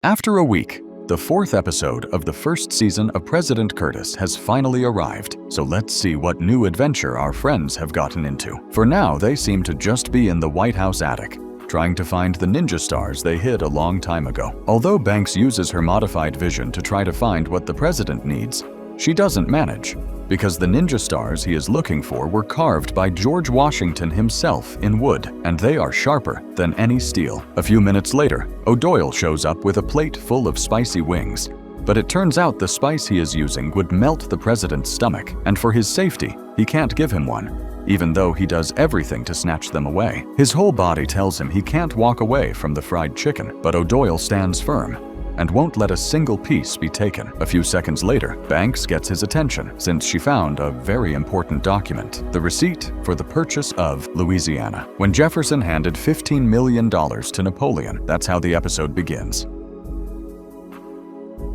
After a week, the fourth episode of the first season of President Curtis has finally arrived, so let's see what new adventure our friends have gotten into. For now, they seem to just be in the White House attic, trying to find the ninja stars they hid a long time ago. Although Banks uses her modified vision to try to find what the president needs, she doesn't manage, because the ninja stars he is looking for were carved by George Washington himself in wood, and they are sharper than any steel. A few minutes later, O'Doyle shows up with a plate full of spicy wings, but it turns out the spice he is using would melt the president's stomach, and for his safety, he can't give him one, even though he does everything to snatch them away. His whole body tells him he can't walk away from the fried chicken, but O'Doyle stands firm and won't let a single piece be taken. A few seconds later, Banks gets his attention since she found a very important document, the receipt for the purchase of Louisiana. When Jefferson handed $15 million to Napoleon, that's how the episode begins.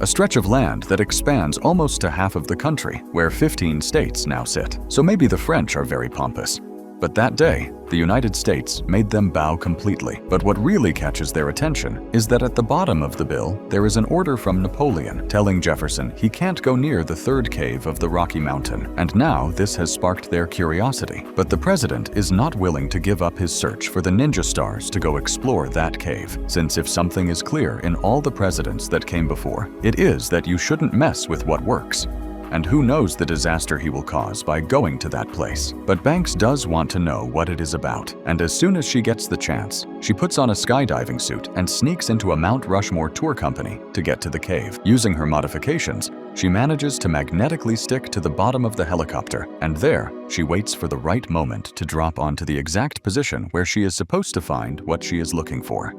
A stretch of land that expands almost to half of the country, where 15 states now sit. So maybe the French are very pompous. But that day, the United States made them bow completely. But what really catches their attention is that at the bottom of the bill, there is an order from Napoleon telling Jefferson he can't go near the third cave of the Rocky Mountain. And now this has sparked their curiosity. But the president is not willing to give up his search for the ninja stars to go explore that cave, since if something is clear in all the presidents that came before, it is that you shouldn't mess with what works. And who knows the disaster he will cause by going to that place. But Banks does want to know what it is about, and as soon as she gets the chance, she puts on a skydiving suit and sneaks into a Mount Rushmore tour company to get to the cave. Using her modifications, she manages to magnetically stick to the bottom of the helicopter, and there, she waits for the right moment to drop onto the exact position where she is supposed to find what she is looking for.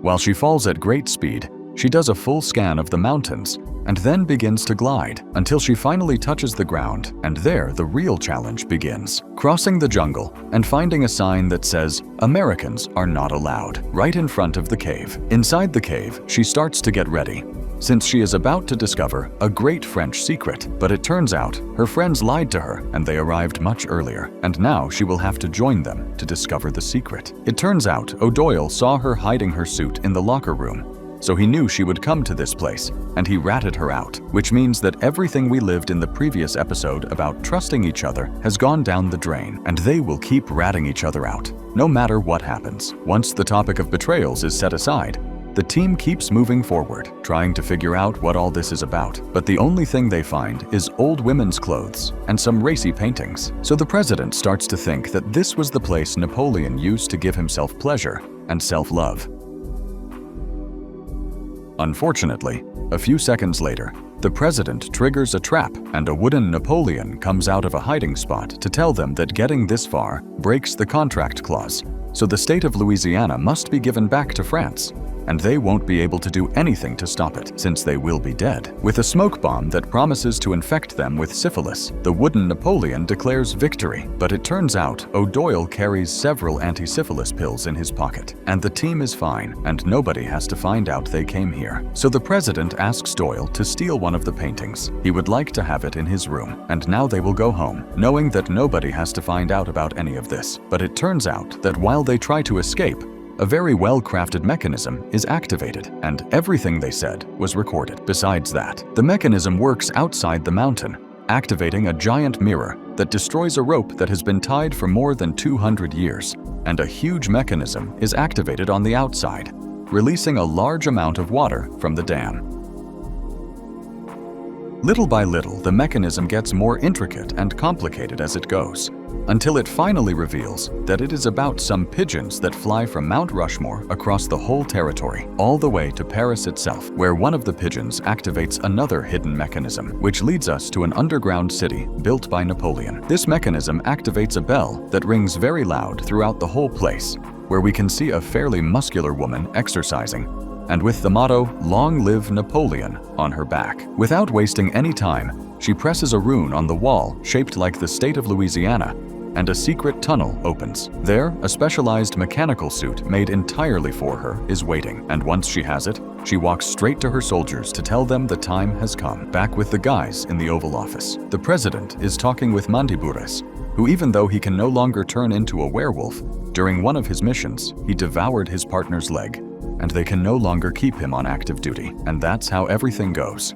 While she falls at great speed, she does a full scan of the mountains and then begins to glide until she finally touches the ground, and there the real challenge begins. Crossing the jungle and finding a sign that says, "Americans are not allowed," right in front of the cave. Inside the cave, she starts to get ready, since she is about to discover a great French secret. But it turns out her friends lied to her and they arrived much earlier, and now she will have to join them to discover the secret. It turns out O'Doyle saw her hiding her suit in the locker room, so he knew she would come to this place, and he ratted her out, which means that everything we lived in the previous episode about trusting each other has gone down the drain, and they will keep ratting each other out, no matter what happens. Once the topic of betrayals is set aside, the team keeps moving forward, trying to figure out what all this is about, but the only thing they find is old women's clothes and some racy paintings. So the president starts to think that this was the place Napoleon used to give himself pleasure and self-love. Unfortunately, a few seconds later, the president triggers a trap and a wooden Napoleon comes out of a hiding spot to tell them that getting this far breaks the contract clause, so the state of Louisiana must be given back to France, and they won't be able to do anything to stop it since they will be dead. With a smoke bomb that promises to infect them with syphilis, the wooden Napoleon declares victory, but it turns out O'Doyle carries several anti-syphilis pills in his pocket, and the team is fine, and nobody has to find out they came here. So the president asks Doyle to steal one of the paintings. He would like to have it in his room, and now they will go home, knowing that nobody has to find out about any of this. But it turns out that while they try to escape, a very well-crafted mechanism is activated, and everything they said was recorded. Besides that, the mechanism works outside the mountain, activating a giant mirror that destroys a rope that has been tied for more than 200 years, and a huge mechanism is activated on the outside, releasing a large amount of water from the dam. Little by little, the mechanism gets more intricate and complicated as it goes, until it finally reveals that it is about some pigeons that fly from Mount Rushmore across the whole territory, all the way to Paris itself, where one of the pigeons activates another hidden mechanism, which leads us to an underground city built by Napoleon. This mechanism activates a bell that rings very loud throughout the whole place, where we can see a fairly muscular woman exercising, and with the motto, "Long live Napoleon," on her back. Without wasting any time, she presses a rune on the wall shaped like the state of Louisiana, and a secret tunnel opens. There, a specialized mechanical suit made entirely for her is waiting, and once she has it, she walks straight to her soldiers to tell them the time has come. Back with the guys in the Oval Office, the president is talking with Mandibures, who, even though he can no longer turn into a werewolf, during one of his missions, he devoured his partner's leg, and they can no longer keep him on active duty, and that's how everything goes.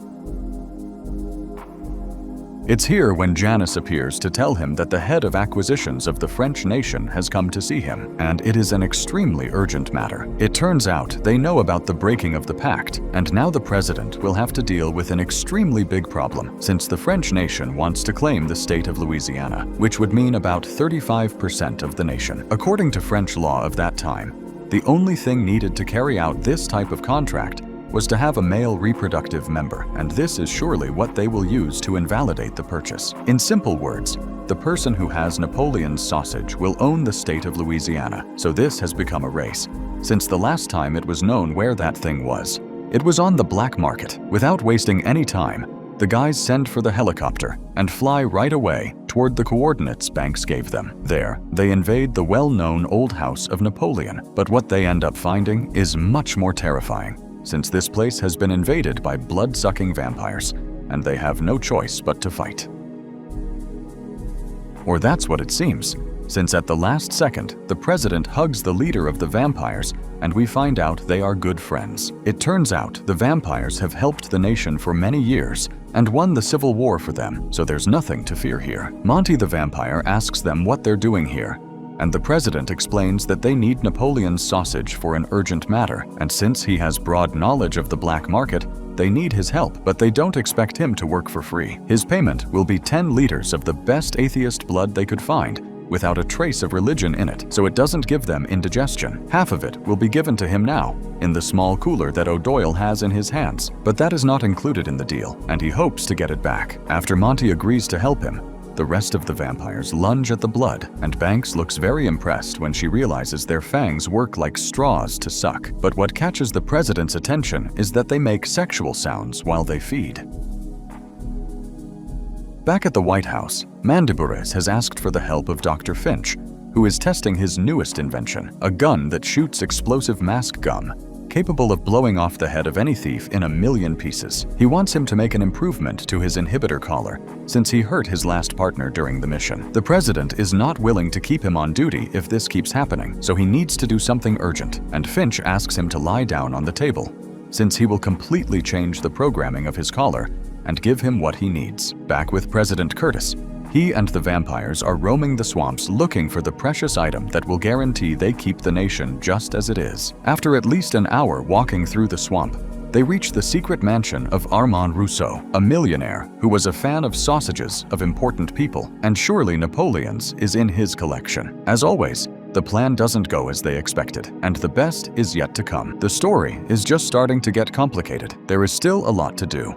It's here when Janice appears to tell him that the head of acquisitions of the French nation has come to see him, and it is an extremely urgent matter. It turns out they know about the breaking of the pact, and now the president will have to deal with an extremely big problem, since the French nation wants to claim the state of Louisiana, which would mean about 35% of the nation. According to French law of that time, the only thing needed to carry out this type of contract was to have a male reproductive member, and this is surely what they will use to invalidate the purchase. In simple words, the person who has Napoleon's sausage will own the state of Louisiana, so this has become a race. Since the last time it was known where that thing was, it was on the black market. Without wasting any time, the guys send for the helicopter and fly right away toward the coordinates Banks gave them. There, they invade the well-known old house of Napoleon, but what they end up finding is much more terrifying, since this place has been invaded by blood-sucking vampires, and they have no choice but to fight. Or that's what it seems, since at the last second, the president hugs the leader of the vampires, and we find out they are good friends. It turns out the vampires have helped the nation for many years and won the Civil War for them, so there's nothing to fear here. Monty the vampire asks them what they're doing here, and the president explains that they need Napoleon's sausage for an urgent matter, and since he has broad knowledge of the black market, they need his help, but they don't expect him to work for free. His payment will be 10 liters of the best atheist blood they could find, without a trace of religion in it, so it doesn't give them indigestion. Half of it will be given to him now, in the small cooler that O'Doyle has in his hands, but that is not included in the deal, and he hopes to get it back. After Monty agrees to help him, the rest of the vampires lunge at the blood, and Banks looks very impressed when she realizes their fangs work like straws to suck. But what catches the president's attention is that they make sexual sounds while they feed. Back at the White House, Mandibures has asked for the help of Dr. Finch, who is testing his newest invention, a gun that shoots explosive mask gum, capable of blowing off the head of any thief in 1,000,000 pieces. He wants him to make an improvement to his inhibitor collar, since he hurt his last partner during the mission. The president is not willing to keep him on duty if this keeps happening, so he needs to do something urgent, and Finch asks him to lie down on the table, since he will completely change the programming of his collar and give him what he needs. Back with President Curtis, he and the vampires are roaming the swamps looking for the precious item that will guarantee they keep the nation just as it is. After at least an hour walking through the swamp, they reach the secret mansion of Armand Rousseau, a millionaire who was a fan of sausages of important people, and surely Napoleon's is in his collection. As always, the plan doesn't go as they expected, and the best is yet to come. The story is just starting to get complicated. There is still a lot to do.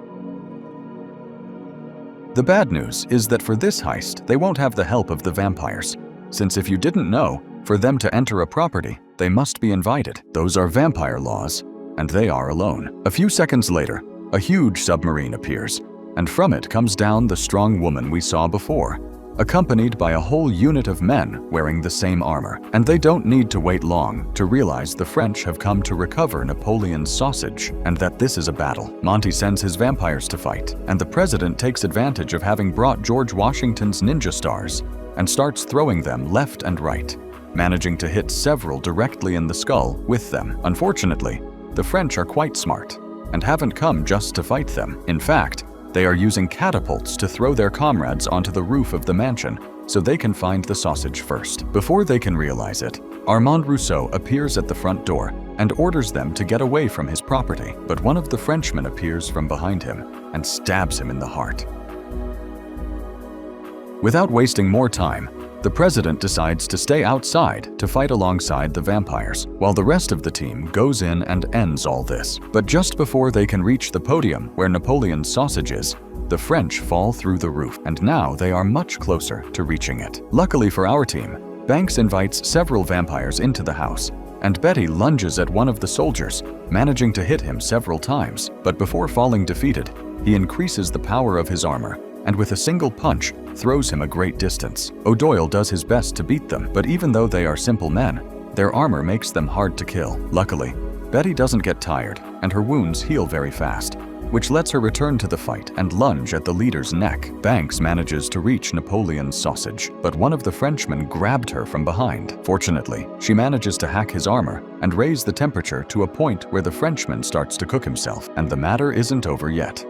The bad news is that for this heist, they won't have the help of the vampires, since if you didn't know, for them to enter a property, they must be invited. Those are vampire laws, and they are alone. A few seconds later, a huge submarine appears, and from it comes down the strong woman we saw before, accompanied by a whole unit of men wearing the same armor. And they don't need to wait long to realize the French have come to recover Napoleon's sausage, and that this is a battle. Monty sends his vampires to fight, and the president takes advantage of having brought George Washington's ninja stars and starts throwing them left and right, managing to hit several directly in the skull with them. Unfortunately, the French are quite smart and haven't come just to fight them. In fact, they are using catapults to throw their comrades onto the roof of the mansion so they can find the sausage first. Before they can realize it, Armand Rousseau appears at the front door and orders them to get away from his property, but one of the Frenchmen appears from behind him and stabs him in the heart. Without wasting more time, the president decides to stay outside to fight alongside the vampires, while the rest of the team goes in and ends all this. But just before they can reach the podium where Napoleon's sausage is, the French fall through the roof, and now they are much closer to reaching it. Luckily for our team, Banks invites several vampires into the house, and Betty lunges at one of the soldiers, managing to hit him several times. But before falling defeated, he increases the power of his armor, and with a single punch, throws him a great distance. O'Doyle does his best to beat them, but even though they are simple men, their armor makes them hard to kill. Luckily, Betty doesn't get tired, and her wounds heal very fast, which lets her return to the fight and lunge at the leader's neck. Banks manages to reach Napoleon's sausage, but one of the Frenchmen grabbed her from behind. Fortunately, she manages to hack his armor and raise the temperature to a point where the Frenchman starts to cook himself, and the matter isn't over yet.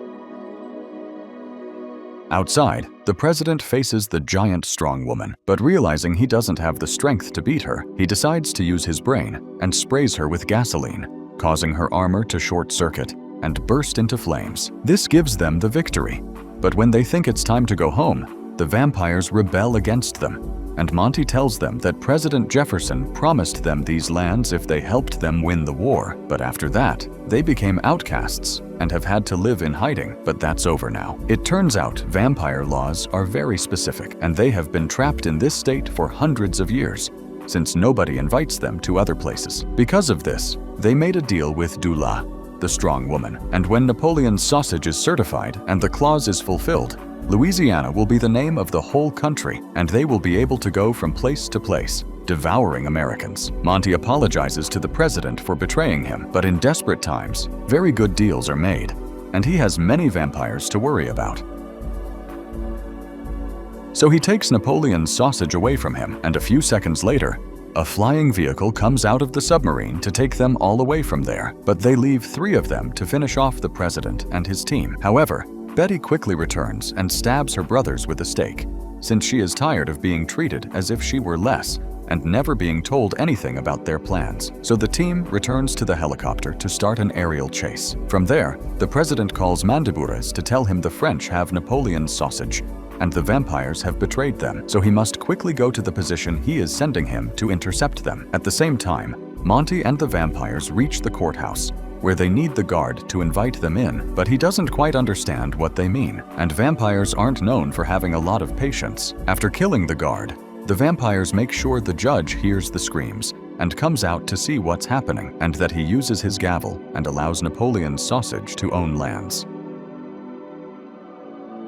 Outside, the president faces the giant strong woman, but realizing he doesn't have the strength to beat her, he decides to use his brain and sprays her with gasoline, causing her armor to short-circuit and burst into flames. This gives them the victory. But when they think it's time to go home, the vampires rebel against them, and Monty tells them that President Jefferson promised them these lands if they helped them win the war. But after that, they became outcasts and have had to live in hiding, but that's over now. It turns out vampire laws are very specific, and they have been trapped in this state for hundreds of years, since nobody invites them to other places. Because of this, they made a deal with Dula, the strong woman, and when Napoleon's sausage is certified and the clause is fulfilled, Louisiana will be the name of the whole country, and they will be able to go from place to place, devouring Americans. Monty apologizes to the president for betraying him, but in desperate times, very good deals are made, and he has many vampires to worry about. So he takes Napoleon's sausage away from him, and a few seconds later, a flying vehicle comes out of the submarine to take them all away from there, but they leave 3 of them to finish off the president and his team. However, Betty quickly returns and stabs her brothers with a stake, since she is tired of being treated as if she were less and never being told anything about their plans. So the team returns to the helicopter to start an aerial chase. From there, the president calls Mandibures to tell him the French have Napoleon's sausage, and the vampires have betrayed them, so he must quickly go to the position he is sending him to intercept them. At the same time, Monty and the vampires reach the courthouse, where they need the guard to invite them in, but he doesn't quite understand what they mean, and vampires aren't known for having a lot of patience. After killing the guard, the vampires make sure the judge hears the screams and comes out to see what's happening, and that he uses his gavel and allows Napoleon's sausage to own lands.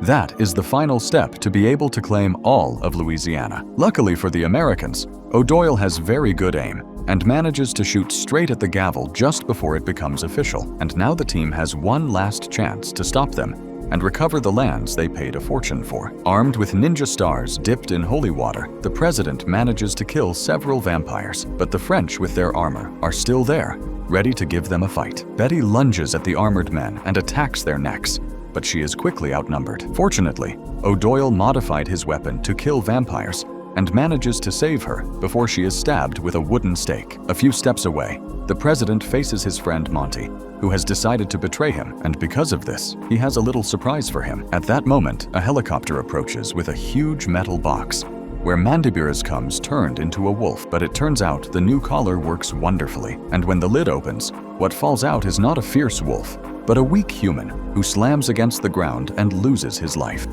That is the final step to be able to claim all of Louisiana. Luckily for the Americans, O'Doyle has very good aim and manages to shoot straight at the gavel just before it becomes official, and now the team has one last chance to stop them and recover the lands they paid a fortune for. Armed with ninja stars dipped in holy water, the president manages to kill several vampires, but the French with their armor are still there, ready to give them a fight. Betty lunges at the armored men and attacks their necks, but she is quickly outnumbered. Fortunately, O'Doyle modified his weapon to kill vampires and manages to save her before she is stabbed with a wooden stake. A few steps away, the president faces his friend Monty, who has decided to betray him, and because of this, he has a little surprise for him. At that moment, a helicopter approaches with a huge metal box, where Mandibures comes turned into a wolf, but it turns out the new collar works wonderfully, and when the lid opens, what falls out is not a fierce wolf, but a weak human who slams against the ground and loses his life.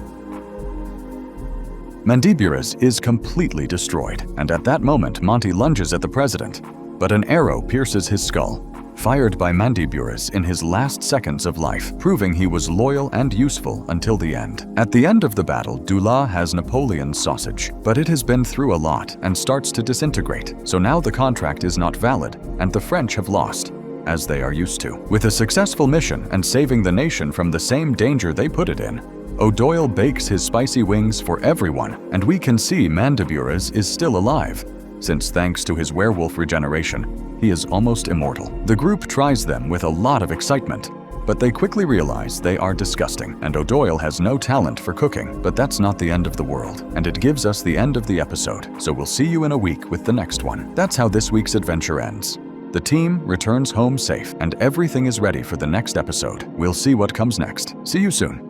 Mandibures is completely destroyed, and at that moment Monty lunges at the president, but an arrow pierces his skull, fired by Mandibures in his last seconds of life, proving he was loyal and useful until the end. At the end of the battle, Dula has Napoleon's sausage, but it has been through a lot and starts to disintegrate, so now the contract is not valid, and the French have lost, as they are used to. With a successful mission and saving the nation from the same danger they put it in, O'Doyle bakes his spicy wings for everyone, and we can see Mandibures is still alive, since thanks to his werewolf regeneration, he is almost immortal. The group tries them with a lot of excitement, but they quickly realize they are disgusting, and O'Doyle has no talent for cooking. But that's not the end of the world, and it gives us the end of the episode, so we'll see you in a week with the next one. That's how this week's adventure ends. The team returns home safe, and everything is ready for the next episode. We'll see what comes next. See you soon.